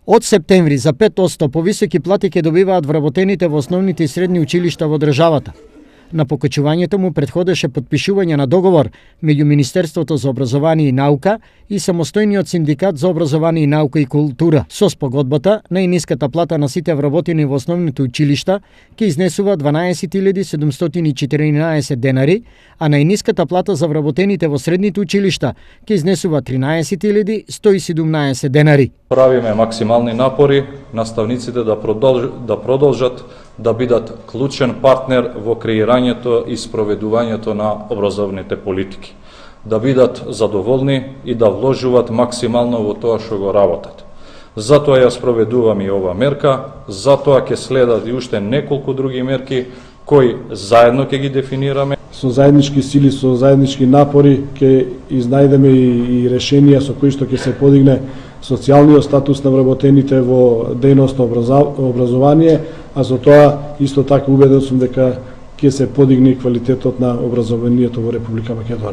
Од септември за 5% повисоки плати ќе добиваат вработените во основните и средни училишта во државата. На покачувањето му претходеше подпишување на договор меѓу Министерството за образование и наука и самостојниот синдикат за образование и наука и култура. Со спогодбата, најниската плата на сите вработени во основните училишта ќе изнесува 12.714 денари, а најниската плата за вработените во средните училишта ќе изнесува 13.117 денари. Правиме максимални напори наставниците да продолжат да бидат клучен партнер во креирањето и спроведувањето на образовните политики, да бидат задоволни и да вложуваат максимално во тоа што го работат. Затоа ја спроведуваме и ова мерка, затоа ќе следат и уште неколку други мерки кои заедно ќе ги дефинираме. Со заеднички сили, со заеднички напори ќе изнајдеме и решенија со кои што ќе се подигне социјалниот статус на вработените во дејносно образование, а за тоа исто така убеден сум дека ќе се подигне квалитетот на образованието во Република Македонија.